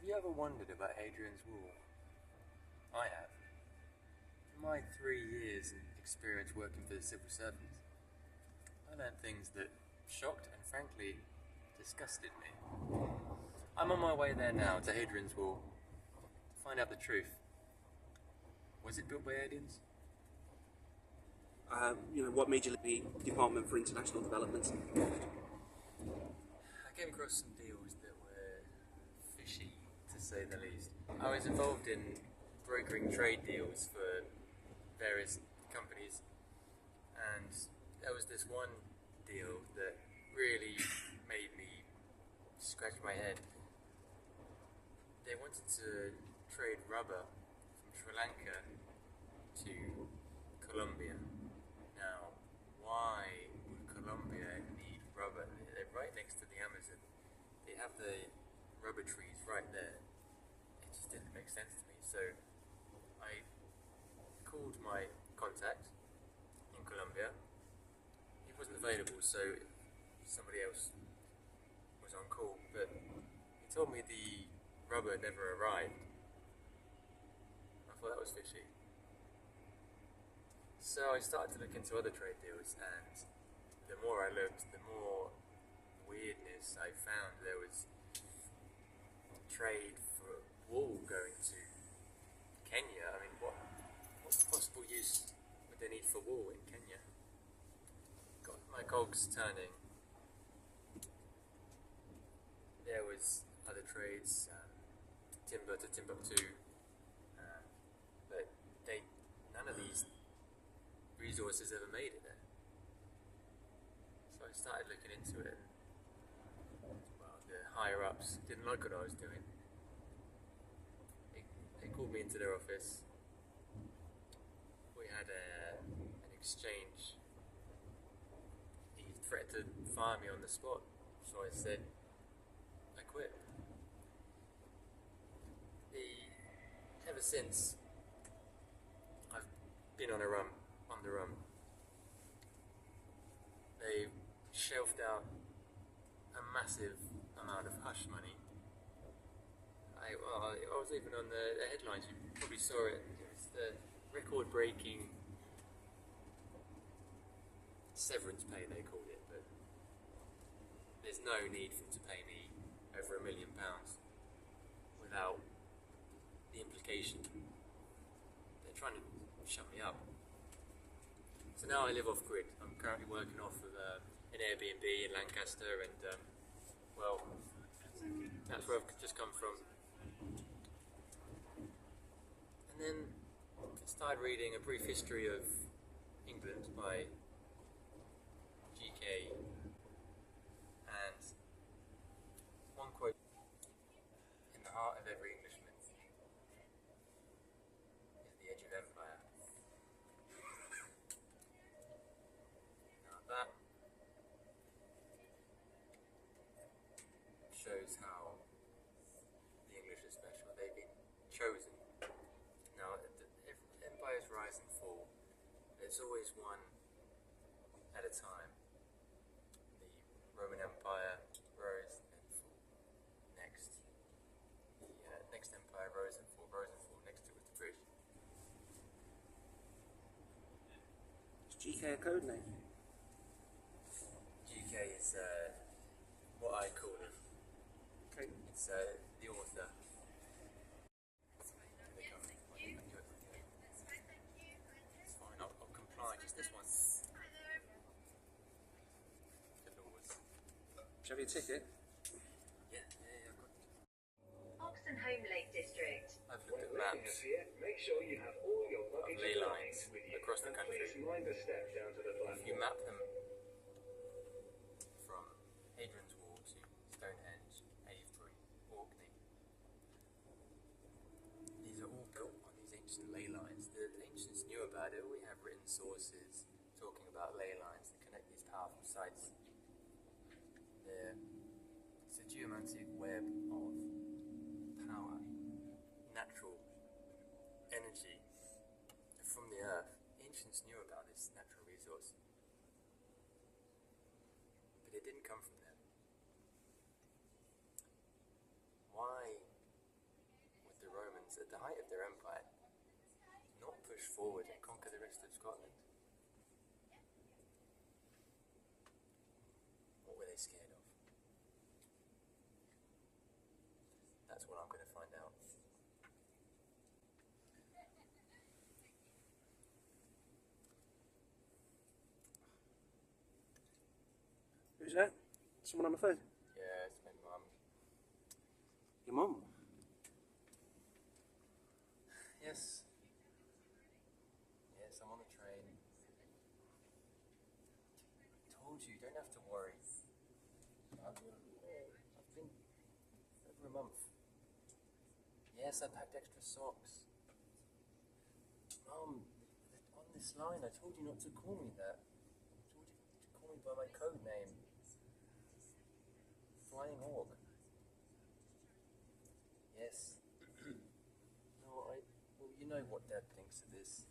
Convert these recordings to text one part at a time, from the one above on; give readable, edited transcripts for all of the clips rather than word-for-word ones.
Have you ever wondered about Hadrian's Wall? I have. In my 3 years in experience working for the civil service, I learned things that shocked and frankly disgusted me. I'm on my way there now to Hadrian's Wall to find out the truth. Was it built by aliens? What made you leave the Department for International Development? I came across some deals that were fishy, to say the least. I was involved in brokering trade deals for various companies, and there was this one deal that really made me scratch my head. They wanted to trade rubber from Sri Lanka to Colombia. Now, why would Colombia need rubber? They're right next to the Amazon. They have the rubber trees right there. It just didn't make sense to me. So I called my contact in Colombia. He wasn't available, so somebody else was on call. But he told me the rubber never arrived. I thought that was fishy. So I started to look into other trade deals, and the more I looked, the more weirdness I found. There was trade for wool going to Kenya. I mean, what possible use would they need for wool in Kenya? Got my cogs turning. There was other trades, timber to Timbuktu, but none of these resources ever made it there. So I started looking into it. Well, the higher ups didn't like what I was doing. They called me into their office. We had an exchange. He threatened to fire me on the spot, so I said I quit. Ever since, I've been on the run. They shelved out a massive amount of hush money. I was even on the headlines, you probably saw it. It was the record-breaking severance pay, they called it, but there's no need for them to pay me over £1 million without the implication. They're trying to shut me up. So now I live off grid. I'm currently working off of an Airbnb in Lancaster, and well, that's where I've just come from. And then I started reading A Brief History of England by GK, and one quote: "In the heart of every Englishman is the edge of empire." Now that shows how the English are special. They've been chosen. Now, empires rise and fall. There's always one at a time. The Roman Empire rose and fall. Next, the next empire rose and fall. Next to it was the British. Is GK a code name? GK is what I call it. Okay. It's the author. It's fine, I'll comply. Just this one. The laws. Do you have your ticket? Yeah, I've got it. Oxon Home Lake District. I've looked at maps Make sure you have all your of luggage ley and lines belongings with you. across the And country. please mind the steps down to the If you platform. map them from Hadrian's Wall to Stonehenge, Avebury, Orkney, these are all built on these ancient ley lines. The ancients knew about it. We have written sources talking about ley lines that connect these powerful sites. It's a geomantic web of power, natural energy from the earth. Ancients knew about this natural resource, but it didn't come from them. Why the height of their empire, not push forward and conquer the rest of Scotland? What were they scared of? That's what I'm going to find out. Who's that? Someone on the phone? Yeah, it's my mum. Your mum? Yes. Yes, I'm on the train. I told you, you don't have to worry. I've been over a month. Yes, I packed extra socks. Mum, on this line, I told you not to call me that. I told you to call me by my code name. Flying Hawk. Yes. No, well, you know what Dad thinks of this.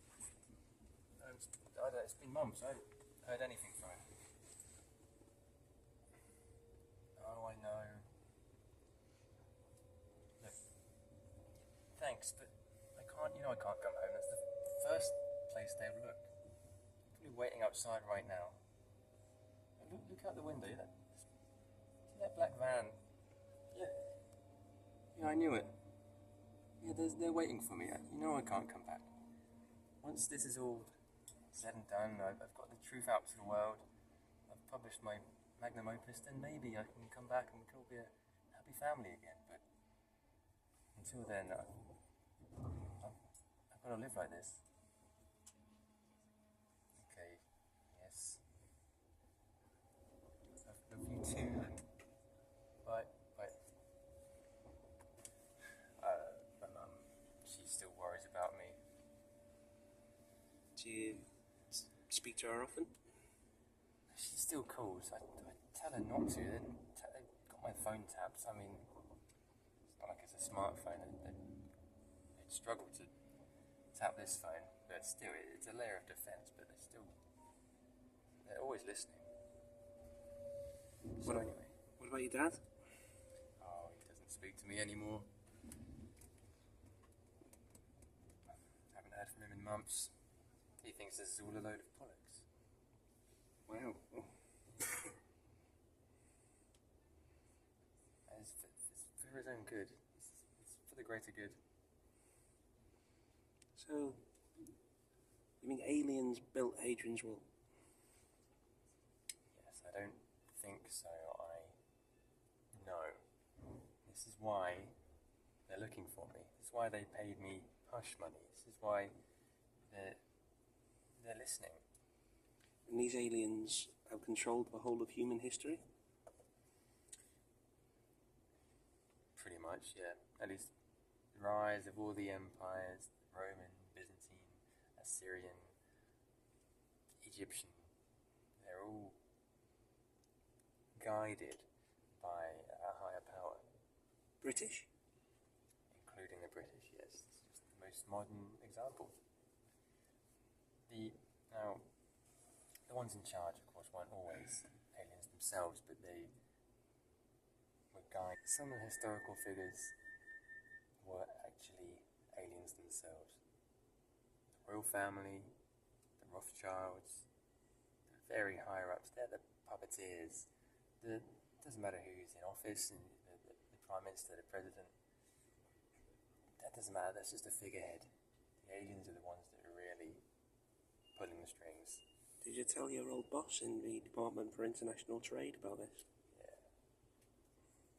It's been months. I haven't heard anything from him. Oh, I know. Look, thanks, but I can't come home. That's the first place they look. Probably waiting outside right now. Look out the window. See that black van? Yeah, I knew it. Yeah, they're waiting for me. You know I can't come back. Once this is all said and done, I've got the truth out to the world. I've published my magnum opus, then maybe I can come back and we can all be a happy family again. But until then, I've got to live like this. Okay, yes. I love you too. Bye. My mum, she still worries about me. Do you speak to her often? She still calls. I tell her not to. They've got my phone tapped. I mean, it's not like it's a smartphone. They'd struggle to tap this phone, but still, it's a layer of defense. But they're always listening. So anyway. What about your dad? Oh, he doesn't speak to me anymore. Haven't heard from him in months. He thinks this is all a load of bollocks. Wow. Oh. It's for his own good. It's for the greater good. So, you mean aliens built Hadrian's Wall? Yes, I don't think so. I know. This is why they're looking for me. This is why they paid me hush money. This is why they're listening. And these aliens have controlled the whole of human history? Pretty much, yeah. At least the rise of all the empires, Roman, Byzantine, Assyrian, Egyptian, they're all guided by a higher power. British? Including the British, yes. It's just the most modern example. Now, the ones in charge, of course, weren't always aliens themselves, but they were guided. Some of the historical figures were actually aliens themselves. The royal family, the Rothschilds, the very higher ups, they're the puppeteers. It doesn't matter who's in office, and the Prime Minister, the President, that doesn't matter, that's just a figurehead. The aliens are the ones that are really pulling the strings. Did you tell your old boss in the Department for International Trade about this?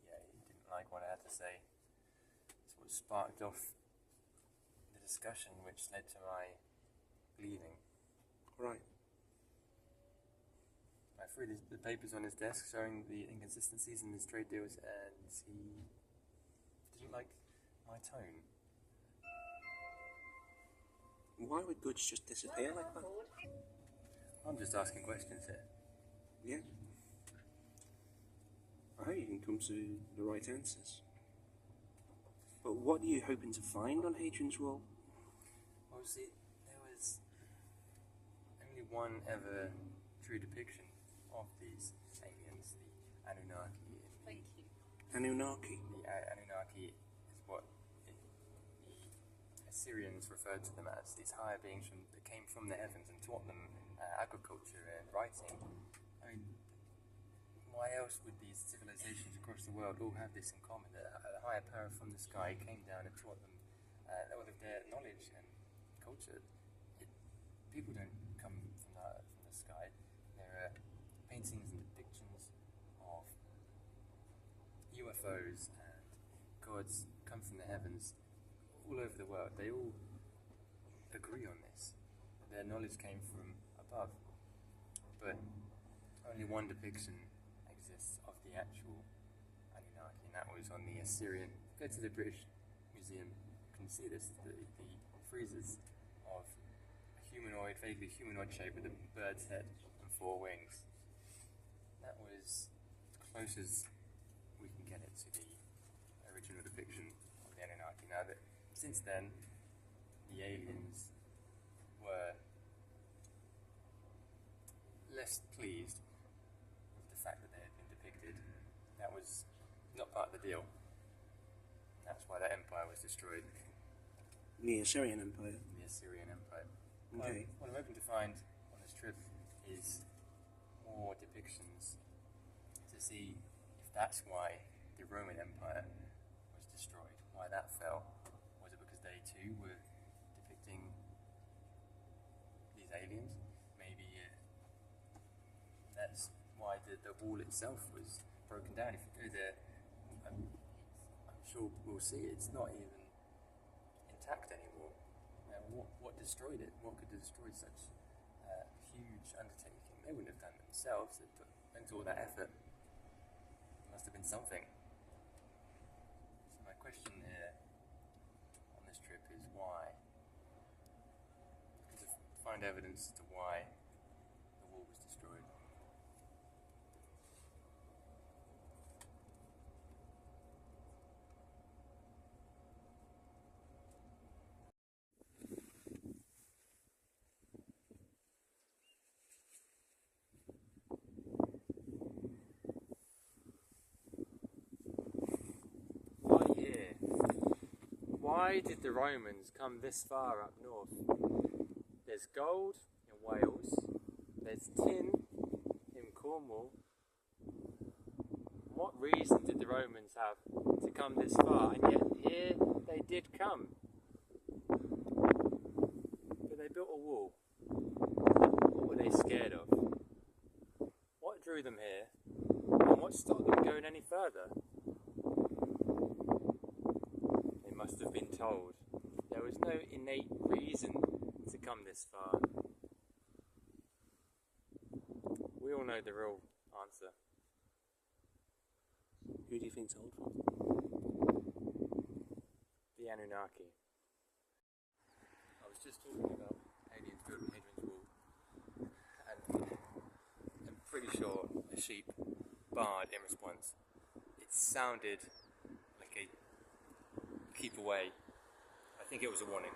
Yeah, he didn't like what I had to say. It's what sparked off the discussion which led to my leaving. Right. I threw the papers on his desk showing the inconsistencies in his trade deals, and he didn't like my tone. Why would goods just disappear like that? I'm just asking questions here. Yeah. I hope you can come to the right answers. But what are you hoping to find on Hadrian's Wall? Well, see, there was only one ever true depiction of these aliens, the Anunnaki. Anunnaki? The Anunnaki is what the Assyrians referred to them as these higher beings that came from the heavens and taught them agriculture and writing. I mean, why else would these civilizations across the world all have this in common? That a higher power from the sky came down and taught them all of their knowledge and culture. People don't come from the sky. There are paintings and depictions of UFOs and gods come from the heavens all over the world. They all agree on this. Their knowledge came from above. But only one depiction exists of the actual Anunnaki, and that was on the Assyrian. Go to the British Museum, you can see this, the friezes of a humanoid, vaguely humanoid shape with a bird's head and 4 wings. That was as close as we can get it to the original depiction of the Anunnaki. Now, that since then, the aliens were less pleased with the fact that they had been depicted. That was not part of the deal. That's why that empire was destroyed. The Assyrian Empire. The Assyrian Empire. Okay. What I'm hoping to find on this trip is more depictions to see if that's why the Roman Empire was destroyed, why that fell. Was it because they too were depicting these aliens? Maybe that's why the wall itself was broken down. If you go there, I'm sure we'll see it's not even intact anymore. What destroyed it? What could have destroyed such a huge undertaking? They wouldn't have done it themselves. They went to all that effort. It must have been something. So my question here on this trip is why? To find evidence as to why the wall was destroyed. Why did the Romans come this far up north? There's gold in Wales, there's tin in Cornwall. What reason did the Romans have to come this far? And yet here they did come. But they built a wall. What were they scared of? What drew them here? And what stopped them going any further? Must have been told. There was no innate reason to come this far. We all know the real answer. Who do you think told them? The Anunnaki. I was just talking about aliens building Hadrian's Wall, and I'm pretty sure a sheep barred in response. It sounded like a keep away. I think it was a warning.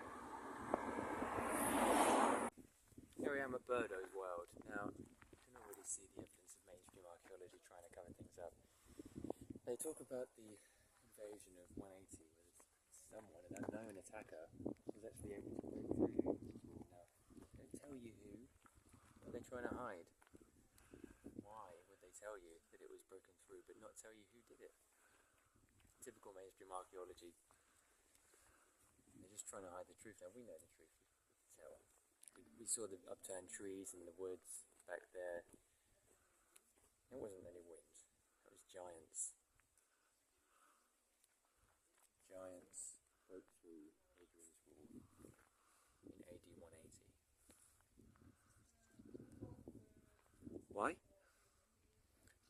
Here I am at Birdo's World. Now, you can already see the evidence of mainstream archaeology trying to cover things up. They talk about the invasion of 180, where someone, an unknown attacker, was actually able to break through. Now, they don't tell you who. What are they trying to hide? Why would they tell you that it was broken through, but not tell you who did it? Typical mainstream archaeology. They're just trying to hide the truth. Now we know the truth. We can tell. We saw the upturned trees in the woods back there. It wasn't any wind. It was giants. Giants broke through Hadrian's Wall in AD 180. Why?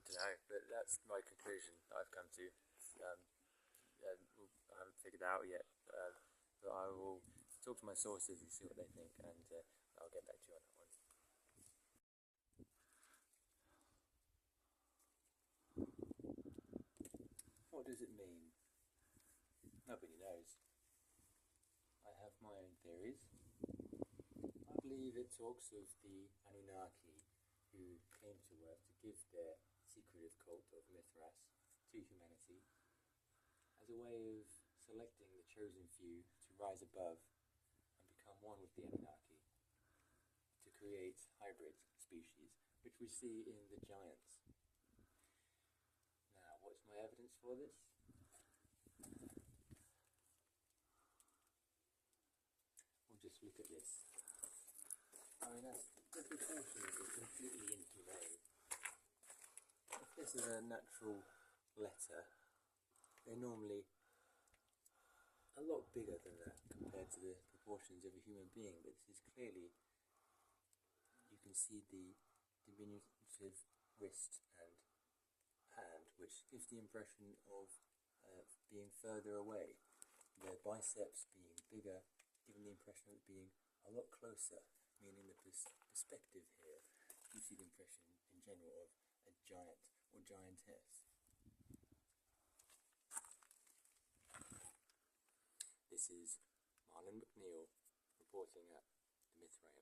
Don't know, but that's my conclusion that I've come to. I haven't figured it out yet. But I will talk to my sources and see what they think, and I'll get back to you on that one. What does it mean? Nobody knows. I have my own theories. I believe it talks of the Anunnaki who came to Earth to give their secretive cult of Mithras to humanity as a way of selecting the chosen few to rise above become one with the Anunnaki to create hybrid species, which we see in the giants. Now, what's my evidence for this? We'll just look at this. I mean, the proportions are completely interlaid. If this is a natural letter, they're normally a lot bigger than that compared to the proportions of a human being, but this is clearly, you can see the diminutive wrist and hand, which gives the impression of being further away. The biceps being bigger, giving the impression of it being a lot closer, meaning the perspective here gives you the impression in general of a giant or giantess. This is Marlon McNeill reporting at the Mithraeum.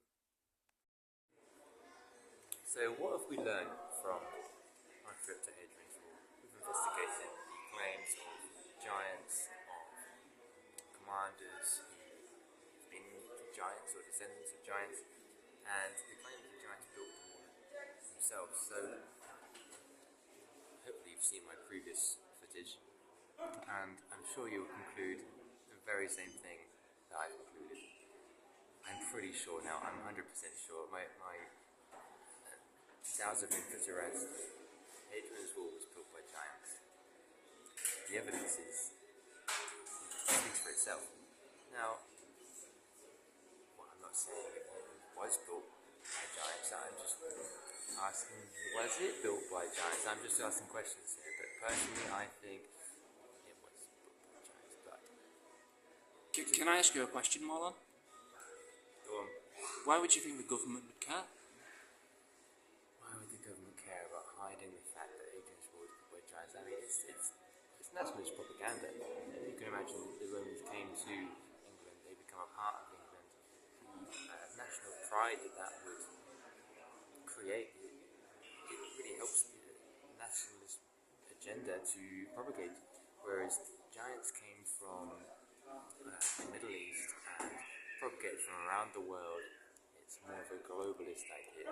So what have we learned from our trip to Hadrian's Wall? We've investigated the claims of giants, of commanders who've been giants or descendants of giants, and the claim that the giants built the wall themselves. So hopefully you've seen my previous footage, and I'm sure you'll conclude the very same thing that I've concluded. I'm pretty sure now, I'm 100% sure, my doubts have been put to rest. Hadrian's Wall was built by giants. The evidence speaks for itself. Now, well, I'm not saying it was built by giants, I'm just asking, was it built by giants? I'm just asking questions here, but personally I think it was built by giants. But Can I ask you a question, Marlon? go on. Why would you think the government would care? Why would the government care about hiding the fact that Hadrian's Wall was built by giants? I mean, it's nationalist propaganda. You can imagine the Romans came to England, they become a part of England. The national pride that would create, it really helps the nationalist agenda to propagate. Whereas giants came from the Middle East and propagated from around the world. It's more of a globalist idea.